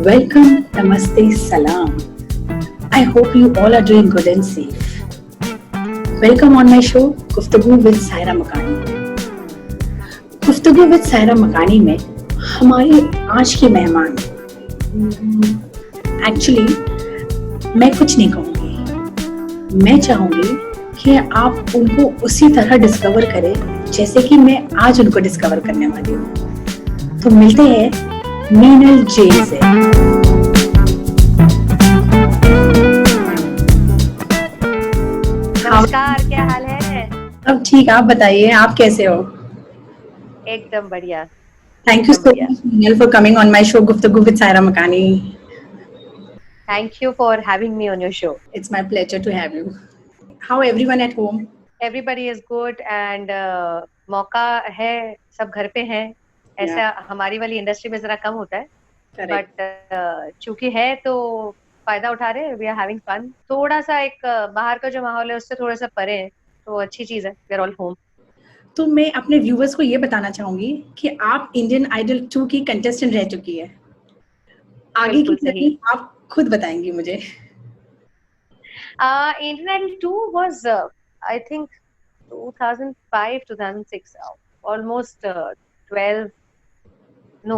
Welcome, Namaste, Salam. I hope you all are doing good and safe. Welcome on my show, गुफ्तगू with Saira मकानी। गुफ्तगू with Saira मकानी में हमारी आज की मेहमान एक्चुअली मैं कुछ नहीं कहूँगी, मैं चाहूँगी कि आप उनको उसी तरह डिस्कवर करें जैसे कि मैं आज उनको डिस्कवर करने वाली हूँ। तो मिलते हैं मीनल जे से। नमस्कार, क्या हाल है? अब ठीक, आप बताइए, आप कैसे हो? एकदम बढ़िया। Thank you so much, Meenal, for coming on my show, गुफ्तगू with सायरा मकानी. Thank you for having me on your show. It's my pleasure to have you. How everyone at home? Everybody is good and मौका है, सब घर पे हैं। ऐसा हमारी वाली इंडस्ट्री में जरा कम होता है, बट चूंकि है तो फायदा उठा रहे हैं। We are having fun. थोड़ा सा एक बाहर का जो माहौल है उससे थोड़ा सा परे है, तो अच्छी चीज है। We are all home. तो मैं अपने व्यूवर्स को ये बताना चाहूंगी कि आप इंडियन आइडल 2 की कंटेस्टेंट रह चुकी है। आगे की जर्नी आप खुद बताएंगी मुझे। Indian Idol 2 was I think 2005 2006, almost 12, no,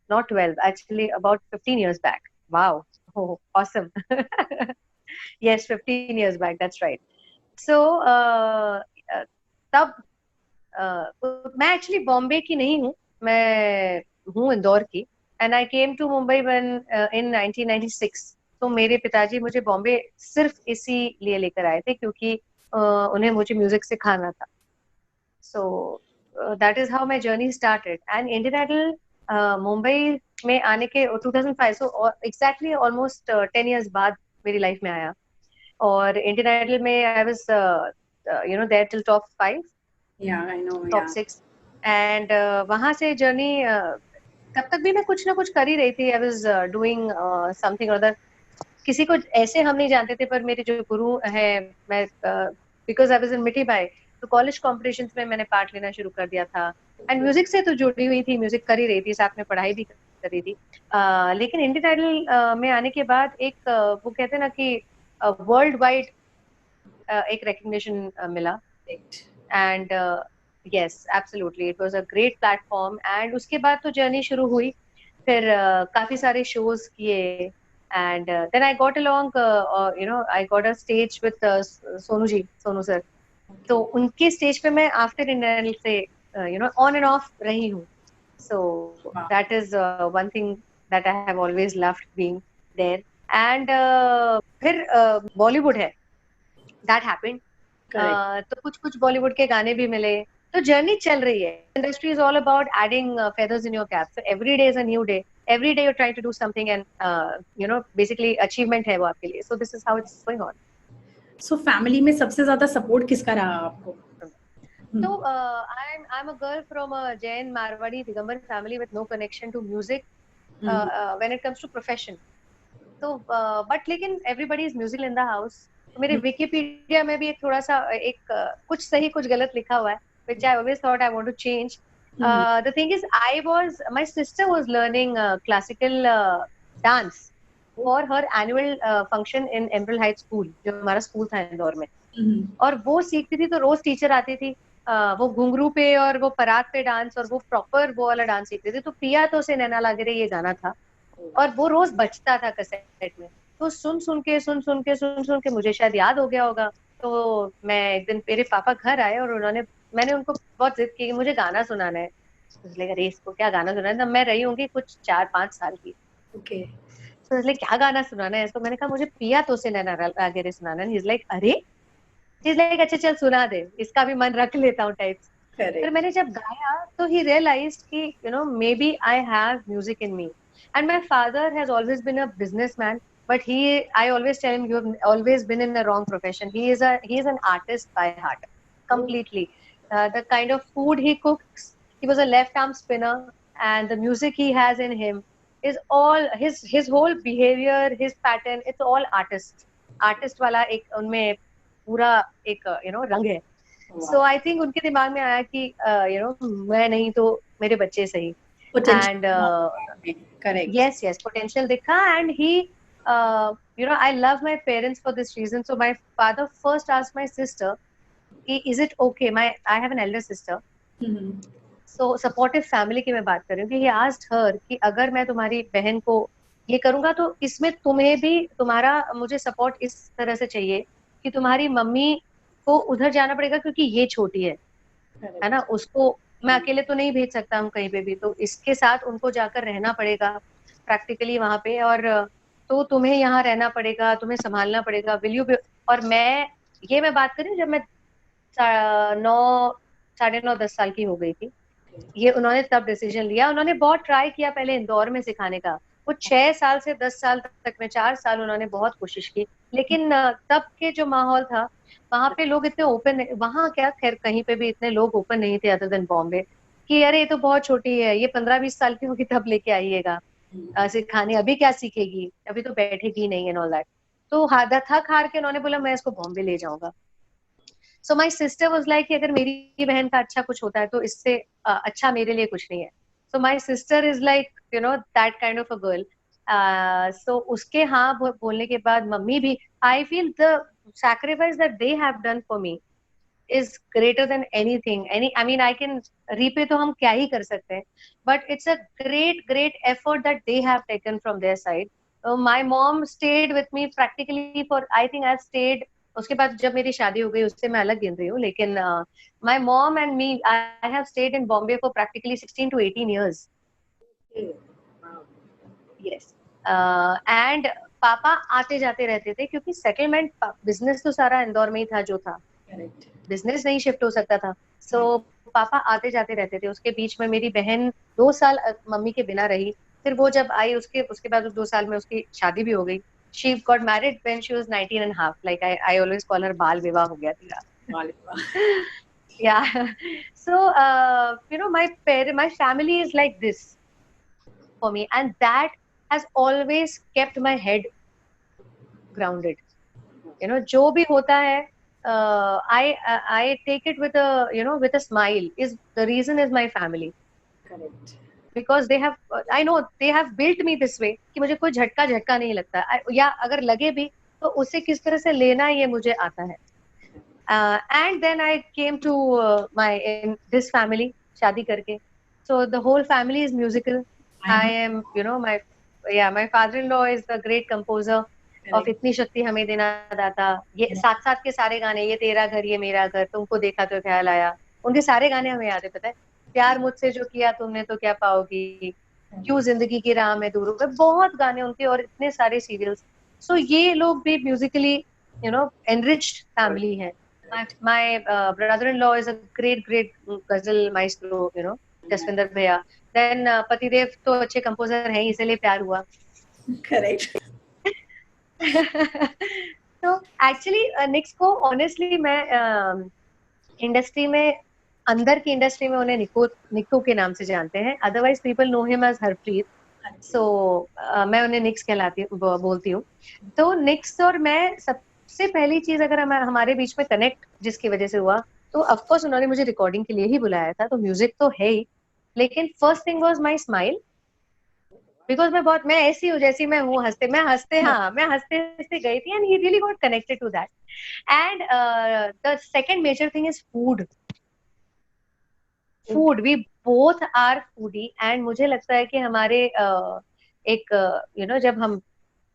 not 12, actually about 15 years back. Wow. Oh, awesome. Yes, 15 years back, that's right. So तब मैं एक्चुअली बॉम्बे की नहीं हूँ, मैं हूँ इंदौर की, and I came to Mumbai when in 1996। तो मेरे पिताजी मुझे बॉम्बे सिर्फ इसी लिए लेकर आए थे क्योंकि उन्हें मुझे म्यूजिक सिखाना था। So that is how my journey started. And Indian Idol Mumbai में आने के 2005, सो एग्जैक्टली ऑलमोस्ट 10 इयर्स बाद मेरी लाइफ में आया। और इंडियन आइडल में I was there till top 5, top 6, and वहां से जर्नी तब तक भी मैं कुछ ना कुछ कर ही रही थी। I was doing something other. किसी को ऐसे हम नहीं जानते थे, पर मेरे जो गुरु है, मैं बिकॉज आई वाज इन मिठी बाई, तो कॉलेज कॉम्पिटिशन्स में मैंने पार्ट लेना शुरू कर दिया था। एंड म्यूजिक से तो जुड़ी हुई थी, म्यूजिक कर ही रही थी, साथ में पढ़ाई भी कर रही थी। लेकिन इंडियन आइडल में आने के बाद एक वो कहते हैं ना कि वर्ल्ड वाइड एक रिकग्निशन मिला। And yes, absolutely, it was a great platform. And उसके बाद तो जर्नी शुरू हुई, फिर काफी सारे शोज किए। And then I got along, I got a stage with Sonu sir. तो उनके स्टेज पे मैं आफ्टर इंडियन से ऑन एंड ऑफ रही हूँ। So that is one thing that I have always loved being there. And फिर बॉलीवुड है, that happened. तो कुछ बॉलीवुड के गाने भी मिले, तो जर्नी चल रही है। Industry is all about adding feathers in your cap, so every day is a new day, every day you're trying to do something, and basically achievement है वो आपके लिए। So this is how it's going on. So family में सबसे ज्यादा support किसका रहा आपको? So I'm a girl from a Jain Marwadi Digambar family with no connection to music when it comes to profession. तो but लेकिन everybody is musical in the house. तो मेरे विकिपीडिया में भी एक थोड़ा सा एक कुछ सही कुछ गलत लिखा हुआ है, which I always thought I want to change. The thing is, my sister was learning classical dance for her annual function in Emerald Heights School, जो हमारा स्कूल था इंदौर में। और वो सीखती थी, तो रोज टीचर आती थी, वो घुंघरू पे और वो परात पे डांस, और वो प्रॉपर वो वाला डांस सीखती थी। तो पिया तो से नैना लागे रे ये गाना था, और वो रोज बजता था कैसेट में। तो सुन सुन के मुझे शायद याद हो गया होगा। तो मैं एक दिन, मेरे पापा घर आए और मैंने उनको बहुत जिद की कि मुझे गाना सुनाना है। तो इसलिए अरे इसको क्या गाना सुनाना है, तब मैं रही होंगी कुछ 4-5 साल की। ओके। तो इसलिए क्या गाना सुनाना है इसको, मैंने कहा मुझे पिया तो से नैना लागे रे सुनाना है। इज लाइक अच्छा चल सुना दे, इसका भी मन रख लेता हूँ टाइप्स। फिर मैंने जब गाया तो ही रियलाइज्ड कि maybe I have music in me. And my father has always been a businessman, but I always tell him, you have always been in the wrong profession. He is an artist by heart, completely. The kind of food he cooks, he was a left arm spinner, and the music he has in him is all his whole behavior, his pattern, it's all artist वाला एक उनमें पूरा एक रंग है। So I think उनके दिमाग में आया कि मैं नहीं तो मेरे बच्चे सही। Potential. And Correct. yes, potential dikha. And he I love my parents for this reason. So my father first asked my sister, is it okay, I have an elder sister, Mhm. So supportive family की मैं बात कर रही हूँ कि he asked her कि अगर मैं तुम्हारी बहन को ये करूंगा तो इसमें तुम्हें भी तुम्हारा मुझे सपोर्ट इस तरह से चाहिए कि तुम्हारी मम्मी को उधर जाना पड़ेगा क्योंकि ये छोटी है ना, Correct. उसको मैं अकेले तो नहीं भेज सकता हूँ कहीं पे भी, तो इसके साथ उनको जाकर रहना पड़ेगा प्रैक्टिकली वहां पे, और तो तुम्हें यहाँ रहना पड़ेगा, तुम्हें संभालना पड़ेगा, विल यू। और मैं बात करी जब मैं 9, 9:30 10 साल की हो गई थी, ये उन्होंने तब डिसीजन लिया। उन्होंने बहुत ट्राई किया पहले इंदौर में सिखाने का, वो 6 साल से 10 साल तक में 4 साल उन्होंने बहुत कोशिश की, लेकिन तब के जो माहौल था वहां पे लोग इतने ओपन, वहां क्या खैर कहीं पे भी इतने लोग ओपन नहीं थे अदर देन बॉम्बे, कि अरे ये तो बहुत छोटी है, ये 15 20 साल की होगी तब लेके आइएगा सिखाने, अभी क्या सीखेगी, अभी तो बैठेगी नहीं एंड ऑल दैट। तो थक हार के उन्होंने बोला मैं इसको बॉम्बे ले जाऊंगा। सो माई सिस्टर वॉज लाइक कि अगर मेरी बहन का अच्छा कुछ होता है तो इससे अच्छा मेरे लिए कुछ नहीं है। So my sister is like that kind of a girl. So उसके हाँ बोलने के बाद मम्मी भी, I feel the sacrifice that they have done for me is greater than anything any, I mean I can repay तो हम क्या ही कर सकते हैं, but it's a great effort that they have taken from their side. My mom stayed with me practically for, I think I've stayed, उसके बाद जब मेरी शादी हो गई उससे मैं अलग गिन रही हूँ, लेकिन my mom and me, I have stayed in Bombay for practically 16 to 18 years. Okay. Wow. Yes. And पापा आते जाते रहते थे क्योंकि सेटलमेंट बिजनेस तो सारा इंदौर में ही था जो था, Correct. बिजनेस नहीं शिफ्ट हो सकता था। सो पापा आते जाते रहते थे। उसके बीच में मेरी बहन 2 साल मम्मी के बिना रही, फिर वो जब आई उसके उसके बाद 2 साल में उसकी शादी भी हो गई। She got married when she was 19 and half, like I always call her बाल विवाह हो गया तेरा। Wonderful. या सो my family is like this for me, and that has always kept my head grounded. जो भी होता है, I take it with a smile. Is the reason is my family, Correct. because they have, I know they have built me this way कि मुझे कोई झटका झटका नहीं लगता, या अगर लगे भी तो उसे किस तरह से लेना ये मुझे आता है। And then I came to my in this family शादी करके, so the whole family is musical. I I know. am, my father-in-law is the great composer of Correct. इतनी शक्ति हमें देना दाता। ये Yeah. साथ साथ के सारे गाने, ये तेरा घर ये मेरा घर, तुमको देखा तो ख्याल आया, उनके सारे गाने हमें याद है, पता है, प्यार मुझसे जो किया तुमने तो क्या पाओगी, क्यों जिंदगी की राह में दूर हो गए, बहुत गाने उनके, और इतने सारे सीरियल्स। सो ये लोग भी म्यूजिकली एनरिच्ड फैमिली है। My brother-in-law is a great ghazal maestro, Jaswinder Bhaiya. Then Patidev तो अच्छे कंपोजर हैं, इसीलिए प्यार हुआ। Correct. तो एक्चुअली निक्स को ऑनेस्टली मैं इंडस्ट्री में, अंदर की इंडस्ट्री में उन्हें निक्कू निक्कू के नाम से जानते हैं, otherwise people know him as Harpreet. So मैं उन्हें निक्स बोलती हूँ। तो निक्स और मैं, सबसे पहली चीज अगर हमारे बीच में कनेक्ट जिसकी वजह से हुआ, तो ऑफकोर्स उन्होंने मुझे रिकॉर्डिंग के लिए ही बुलाया था, तो म्यूजिक तो है ही, लेकिन first thing was my smile, because मैं ऐसी हूँ जैसी मैं हूँ, मैं हंसते हंसते गई थी, and he really got connected to that. And the second major thing is food we both are foodie, and मुझे लगता है कि हमारे एक जब हम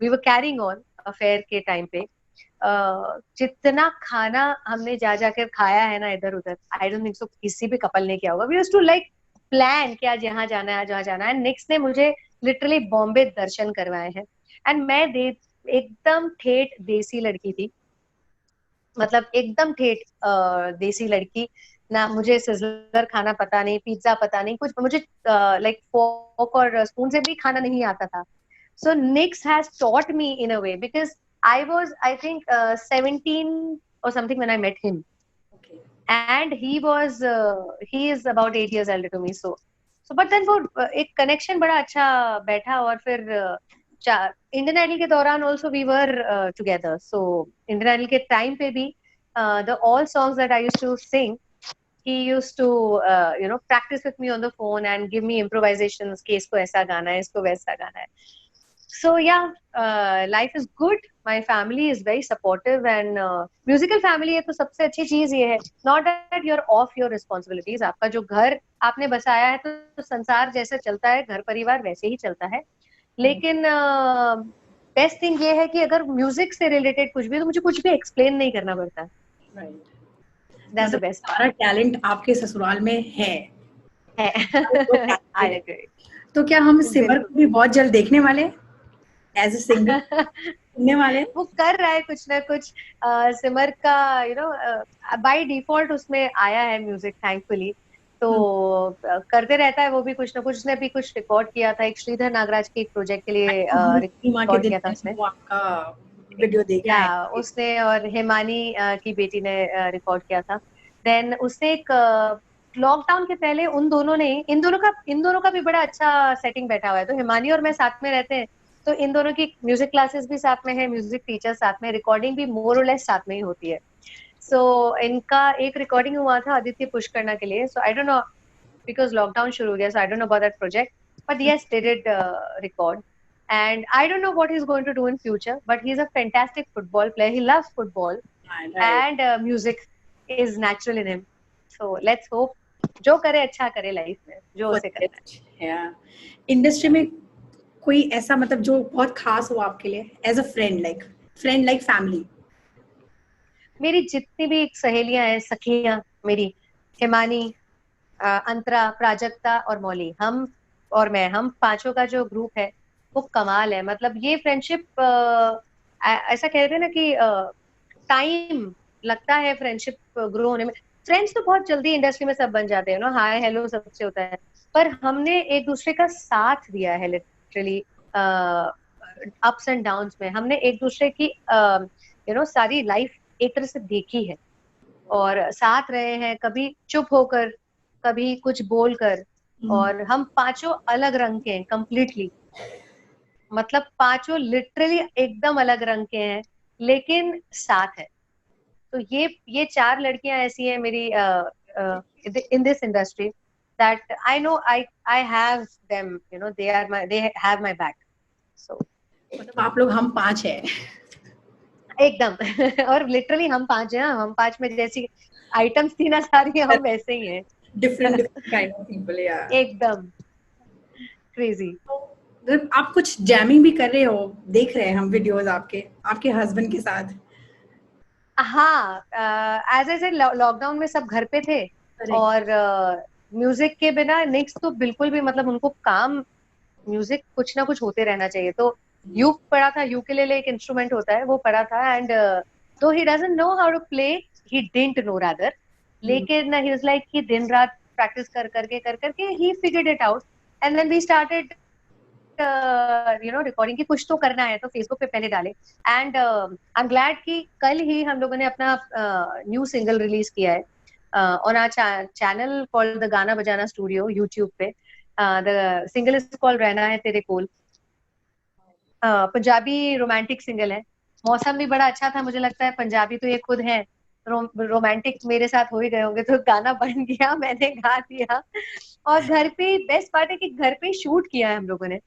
we were carrying on affair के टाइम पे, जितना खाना हमने जा जाकर खाया है ना इधर उधर, आई डोंट थिंक सो किसी भी कपल ने किया होगा। We used to like plan कि आज यहाँ जाना है, आज वहाँ जाना है। नेक्स्ट ने मुझे लिटरली बॉम्बे दर्शन करवाए हैं, एंड मैं एकदम ठेठ देसी लड़की थी, मतलब एकदम ठेठ देसी लड़की। ना मुझे सिजलर खाना पता नहीं, पिज्जा पता नहीं, कुछ मुझे लाइक फोक और स्पून से भी खाना नहीं आता था। So Nix has taught me in a way, because I think 17 or something when I met him, Okay. and he is about 8 years elder to me, so but then वो एक connection बड़ा अच्छा बैठा। और फिर इंडियन आइडल के दौरान also we were together. So Indian Idol के टाइम पे भी the all songs that I used to sing, he used to practice with me on the phone and give me improvisations कि इसको ऐसा गाना है, इसको वैसा गाना है. So yeah, life is good. My family is very supportive and musical family है तो सबसे अच्छी चीज ये है, not that you're off your responsibilities. आपका जो घर आपने बसाया है तो संसार जैसे चलता है, घर परिवार वैसे ही चलता है. लेकिन बेस्ट थिंग ये है कि अगर म्यूजिक से रिलेटेड कुछ भी तो मुझे कुछ भी एक्सप्लेन नहीं करना पड़ता. That's the best. सारा टैलेंट आपके ससुराल में है. I agree. तो क्या हम सिमर को भी बहुत जल्द देखने वाले एज ए सिंगर सुनने वाले? वो कर रहा है कुछ ना कुछ. सिमर का बाय डिफॉल्ट उसमें आया है म्यूजिक थैंकफुली, तो करते रहता है वो भी कुछ ना कुछ. उसने भी कुछ रिकॉर्ड किया था एक श्रीधर नागराज के एक प्रोजेक्ट के लिए रिकॉर्ड किया था उसने. आपका वीडियो देखा है उसने, और हिमानी की बेटी ने रिकॉर्ड किया था. देन उसने एक लॉकडाउन के पहले इन दोनों का भी बड़ा अच्छा सेटिंग बैठा हुआ है. तो हिमानी और मैं साथ में रहते हैं, तो इन दोनों की म्यूजिक क्लासेस भी साथ में है, म्यूजिक टीचर साथ में, रिकॉर्डिंग भी मोर और लेस साथ में ही होती है. सो इनका एक रिकॉर्डिंग हुआ था आदित्य पुष्करना के लिए. So I don't know because lockdown शुरू हो गया, so I don't know about that project, but yes they did record. And I don't know what he's going to do in future, but he's a fantastic football player. He loves football, and music is natural in him. So let's hope जो करे अच्छा करे life में, जो उसे करना है. Industry में कोई ऐसा मतलब जो बहुत खास हो आपके लिए as a friend like family? मेरी जितनी भी सहेलियां हैं, सखियां मेरी, हिमानी, अंतरा, प्राजक्ता और मौली, हम पांचों का जो ग्रुप है वो कमाल है. मतलब ये फ्रेंडशिप ऐसा कहते हैं ना कि टाइम लगता है फ्रेंडशिप ग्रो होने में. फ्रेंड्स तो बहुत जल्दी इंडस्ट्री में सब बन जाते हैं, हाय हेलो सबसे होता है, पर हमने एक दूसरे का साथ दिया है लिटरली अप्स एंड डाउन्स में. हमने एक दूसरे की सारी लाइफ एक तरह से देखी है और साथ रहे हैं, कभी चुप होकर, कभी कुछ बोलकर. और हम पांचों अलग रंग के हैं कंप्लीटली, मतलब पांचों लिटरली एकदम अलग रंग के हैं, लेकिन साथ है. तो ये चार लड़कियां ऐसी हैं मेरी in this industry that I know I have them, they have my back. So मतलब आप लोग हम पांच हैं एकदम. और लिटरली हम पांच हैं. हम पांच में जैसी आइटम्स थी ना सारी, हम वैसे ही हैं. Different kind of people. एकदम क्रेजी. आप कुछ जैमिंग भी कर रहे हो, देख रहे हैं हम वीडियोस आपके हस्बैंड के साथ. हाँ, एज आई सेड लॉकडाउन में सब घर पे थे. Correct. और म्यूजिक के बिना नेक्स्ट तो बिल्कुल भी, मतलब उनको काम म्यूजिक कुछ ना कुछ होते रहना चाहिए. तो यूक पढ़ा था, यूकेलेले एक इंस्ट्रूमेंट होता है, वो पढ़ा था. And though he doesn't know how to play, he didn't know rather, लेकिन ही वाज लाइक कि दिन रात प्रैक्टिस कर करके he figured it out. And then we started recording की कुछ तो करना है, तो फेसबुक पे पहले डाले. एंड आई एम ग्लैड कि कल ही हम लोगों ने अपना न्यू सिंगल रिलीज किया है on our channel called the Gaana Bajaana studio YouTube पे. द सिंगल इज कॉल्ड रहना है तेरे कोल. पंजाबी रोमांटिक सिंगल है. मौसम भी बड़ा अच्छा था, मुझे लगता है पंजाबी तो ये खुद है, रोमांटिक मेरे साथ हो ही गए होंगे, तो गाना बन गया, मैंने गा दिया. और घर पे बेस्ट पार्ट है कि घर पे शूट किया है हम लोगों ने,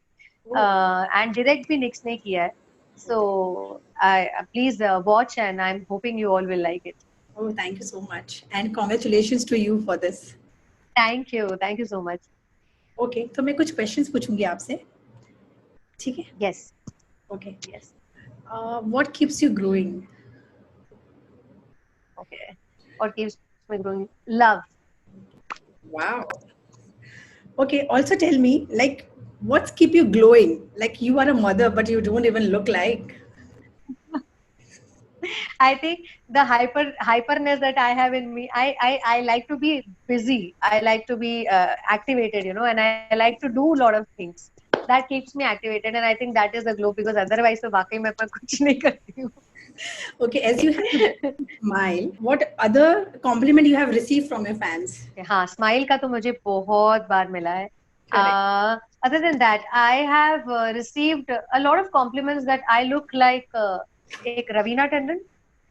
एंड डायरेक्ट भी निक्स ने किया है. So please watch and I am hoping you all will like it. Oh, thank you so much and congratulations to you for this. Thank you so much. Okay, तो मैं कुछ questions पूछूंगी आपसे, ठीक है? Yes. Okay. Yes. What keeps you growing? Okay. What keeps me growing? Love. Wow. Okay, also tell me, like, what's keep you glowing? Like, you are a mother, but you don't even look like. I think the hyperness that I have in me, I like to be busy. I like to be activated, and I like to do a lot of things. That keeps me activated, and I think that is the glow, because otherwise तो वाकई मैं कुछ नहीं करती हूँ. Okay, as you have a smile, what other compliment you have received from your fans? हाँ, smile का तो मुझे बहुत बार मिला है. Other than that, I have received a lot of compliments that I look like एक रवीना टंडन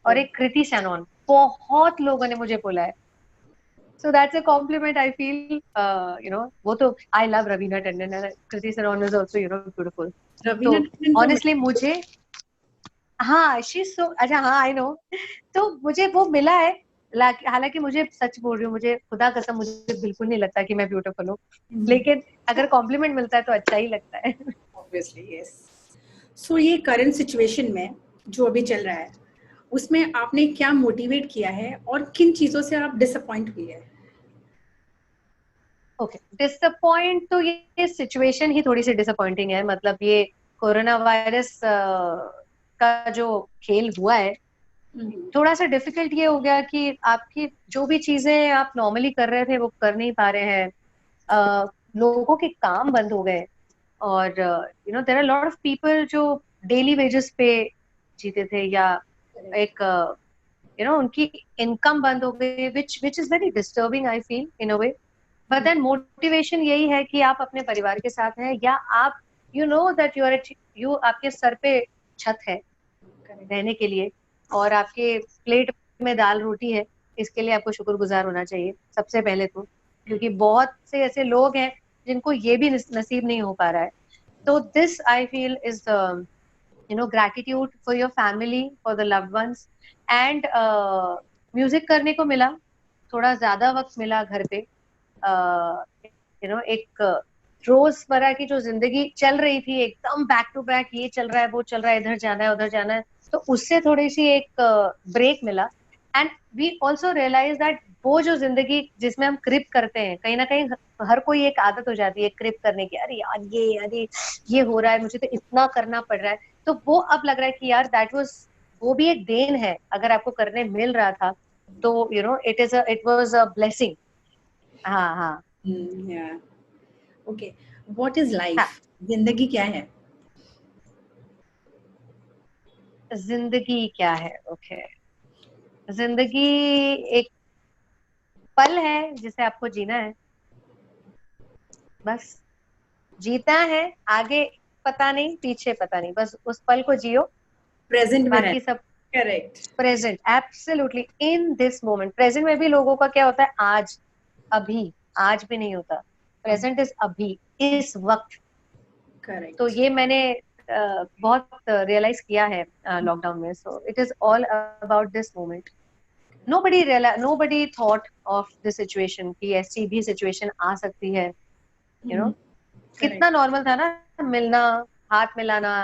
और एक कृति सैनन. बहुत लोगों ने मुझे बोला है. So that's a compliment I feel. वो तो I love Raveena Tandon and Kriti Sanon is also beautiful. Raveena तो टंडन को honestly मुझे हाँ she's so अच्छा हाँ I know. तो मुझे वो मिला है, हालांकि मुझे सच बोल रही हूँ, मुझे खुदा कसम मुझे बिल्कुल नहीं लगता कि मैं ब्यूटीफुल हूँ, लेकिन अगर कॉम्प्लीमेंट मिलता है तो अच्छा ही लगता है. Obviously yes. सो ये करंट सिचुएशन में जो अभी चल रहा है उसमें आपने क्या मोटिवेट किया है और किन चीजों से आप डिसअपॉइंट हुई है? ओके, डिसअपॉइंट तो ये सिचुएशन ही थोड़ी सी डिसअपॉइंटिंग है. मतलब ये कोरोना वायरस का जो खेल हुआ है, थोड़ा सा डिफिकल्ट ये हो गया कि आपकी जो भी चीजें आप नॉर्मली कर रहे थे वो कर नहीं पा रहे हैं. लोगों के काम बंद हो गए और there are lot of people जो डेली वेजेस पे जीते थे, या एक उनकी इनकम बंद हो गई, which is very disturbing I feel in a way. But then motivation यही है कि आप अपने परिवार के साथ हैं, या आप दैट यू आपके सर पे छत है रहने के लिए और आपके प्लेट में दाल रोटी है, इसके लिए आपको शुक्रगुजार होना चाहिए सबसे पहले तो, क्योंकि बहुत से ऐसे लोग हैं जिनको ये भी नसीब नहीं हो पा रहा है. तो this I feel is gratitude for your family, for the loved ones, and music करने को मिला, थोड़ा ज्यादा वक्त मिला घर पे. एक रोजमर्रा की जो जिंदगी चल रही थी एकदम बैक टू बैक, ये चल रहा है वो चल रहा है, इधर जाना है उधर जाना है, तो उससे थोड़ी सी एक ब्रेक मिला. And we also realise that वो जो जिंदगी जिसमें हम क्रिप करते हैं, कहीं ना कहीं हर कोई एक आदत हो जाती है क्रिप करने की, अरे यार ये हो रहा है, मुझे तो इतना करना पड़ रहा है. तो वो अब लग रहा है कि यार वो भी एक देन है, अगर आपको करने मिल रहा था तो इट वाज अ ब्लेसिंग. हाँ हाँ. Okay, what is life? हाँ, जिंदगी क्या है? जिंदगी क्या है? ओके, जिंदगी एक पल है जिसे आपको जीना है, बस जीता है, आगे पता नहीं पीछे पता नहीं, बस उस पल को जियो. प्रेजेंट में बाकी सब correct. Present, absolutely in this moment. Present में भी लोगों का क्या होता है, आज अभी, आज भी नहीं होता. प्रेजेंट इज अभी, इस वक्त. करेक्ट. तो ये मैंने बहुत रियलाइज किया है लॉकडाउन में. So it is all about this moment. nobody thought of this situation कि ऐसी भी सिचुएशन आ सकती है. कितना नॉर्मल था ना मिलना, हाथ मिलाना,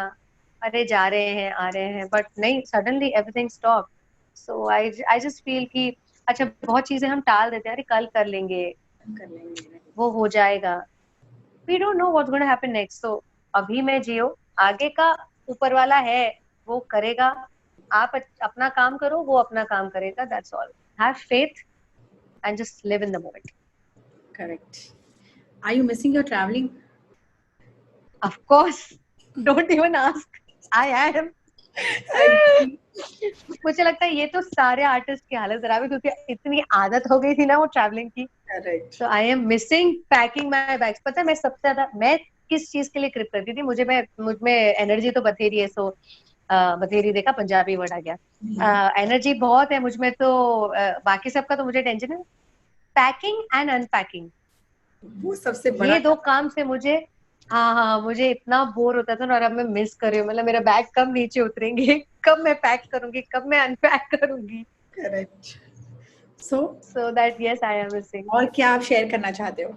अरे जा रहे हैं आ रहे हैं, बट नहीं, suddenly everything stop. So I just feel कि अच्छा, बहुत चीजें हम टाल देते हैं, अरे कल कर लेंगे, वो हो जाएगा. We don't know what's gonna happen next. So अभी मैं जियो, आगे का ऊपर वाला है, वो करेगा. आप अपना काम करो, वो अपना काम करेगा. That's all. Have faith and just live in the moment. Correct. Are you missing your travelling? Of course, don't even ask, I am. मुझे लगता है ये तो सारे आर्टिस्ट की हालत खराब है, क्योंकि इतनी आदत हो गई थी ना वो ट्रैवलिंग की. तो I am missing packing my bags. पता है मैं सबसे ज्यादा मैं किस चीज के लिए क्रिप करती थी, मुझ में एनर्जी तो बथेरी है. सो बथेरी देखा, पंजाबी वर्ड आ गया. एनर्जी बहुत है मुझ में, तो बाकी सबका तो मुझे टेंशन है. पैकिंग एंड अनपैकिंग, वो सबसे बड़ा ये दो काम से मुझे, हाँ मुझे इतना बोर होता था ना. और अब मैं मिस कर रही हूँ, मतलब मेरा बैग कब नीचे उतरेंगे, कब मैं पैक करूंगी, कब मैं अनपैक करूंगी. Correct. So that yes I am missing. और क्या आप शेयर करना चाहते हो?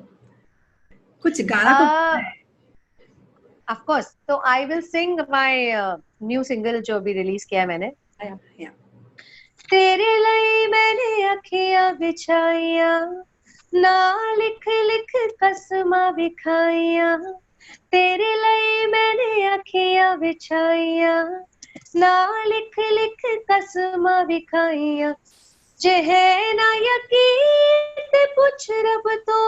कुछ गाना तो ऑफ कोर्स. तो I will sing my new single जो अभी रिलीज किया है मैंने. तेरे लिए मैंने अखियां बिछाइया, ना लिख लिख कसमां विखाइया. तेरे लिए मैंने अखियां बिछाइया, ना लिख लिख कसमां विखाइया. जे है ना यकीन ते पूछ रब तो,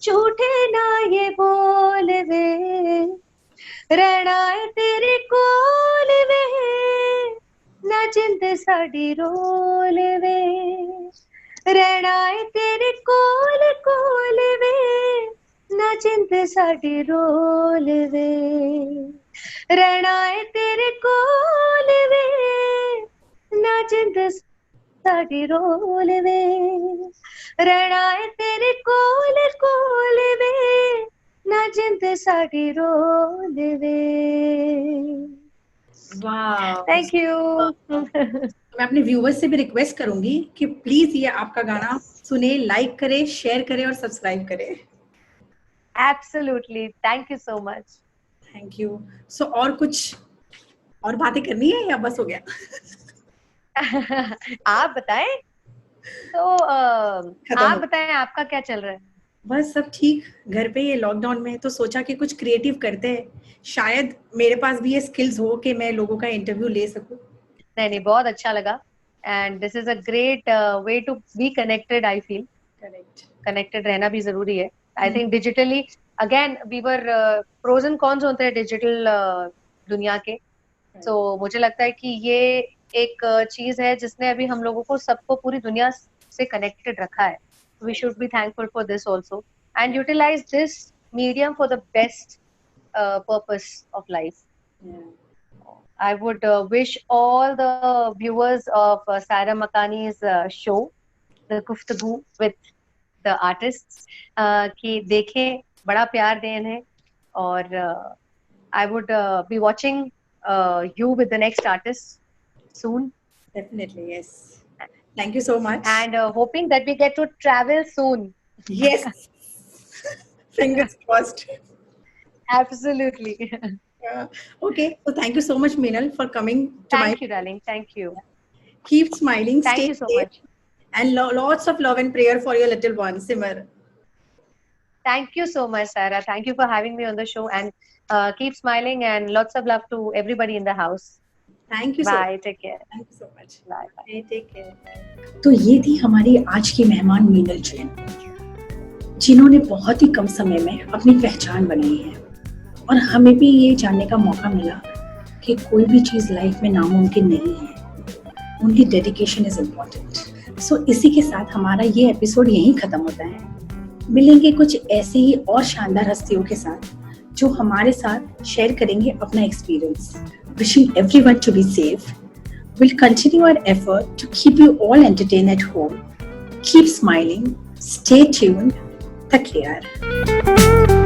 झूठे ना ये बोल वे, रहना है तेरे कोल वे, ना जिंद साडी रोल वे. रहना है तेरे कोल कोल वे, ना जिंद साडी रोल वे. रहना है तेरे कोल वे, ना जिंद साडी रोल वे रहना है तेरे कोल वे ना जिंद साडी रोल वे। वाह, थैंक यू। मैं अपने व्यूवर्स से भी रिक्वेस्ट करूंगी कि प्लीज ये आपका गाना सुने, लाइक करें, शेयर करें और सब्सक्राइब करें। Absolutely, thank you so much. Thank you. So और कुछ और बातें करनी है या बस हो गया? आप बताएं। तो आप बताएं आपका क्या चल रहा है? बस सब ठीक, घर पे ये लॉकडाउन में तो सोचा कि कुछ क्रिएटिव करते हैं, शायद मेरे पास भी ये स्किल्स हो कि मैं लोगों का इंटरव्यू ले सकूं। नहीं, बहुत अच्छा लगा and this is a great way to be connected. I feel correct, connected रहना भी जरूरी है। I think digitally again we were pros and cons होते हैं डिजिटल दुनिया के। तो मुझे लगता है कि ये एक चीज है जिसने अभी हम लोगों को सबको पूरी दुनिया से कनेक्टेड रखा है। We should be thankful for this also and utilise this medium for the best purpose of life. I would wish all the viewers of Saira Makani's show, The Guftagoo with the Artists, कि देखें, बड़ा प्यार दें इन्हें और I would be watching you with the next artist soon. Definitely, yes. Thank you so much. And hoping that we get to travel soon. Yes. Fingers crossed. Absolutely. Okay, so thank you so much, Meenal, for coming to Thank you, darling. Thank you. Keep smiling. Thank stay you so safe, much. and lots of love and prayer for your little one, Simar. Thank you so much, Sarah. Thank you for having me on the show, and keep smiling and lots of love to everybody in the house. Thank you. Bye. Take care. Thank you so much. Bye. Bye. Take care. तो ये थी हमारी आज की मेहमान मीनल जैन, जिन्होंने बहुत ही कम समय में अपनी पहचान बनाई है और हमें भी ये जानने का मौका मिला कि कोई भी चीज लाइफ में नामुमकिन नहीं है, उनकी डेडिकेशन इज इम्पोर्टेंट। सो इसी के साथ हमारा ये एपिसोड यहीं खत्म होता है। मिलेंगे कुछ ऐसी ही और शानदार हस्तियों के साथ जो हमारे साथ शेयर करेंगे अपना experience. Wishing everyone to be safe. We'll continue our effort to keep you all entertained at home. Keep smiling. Stay tuned. Take care.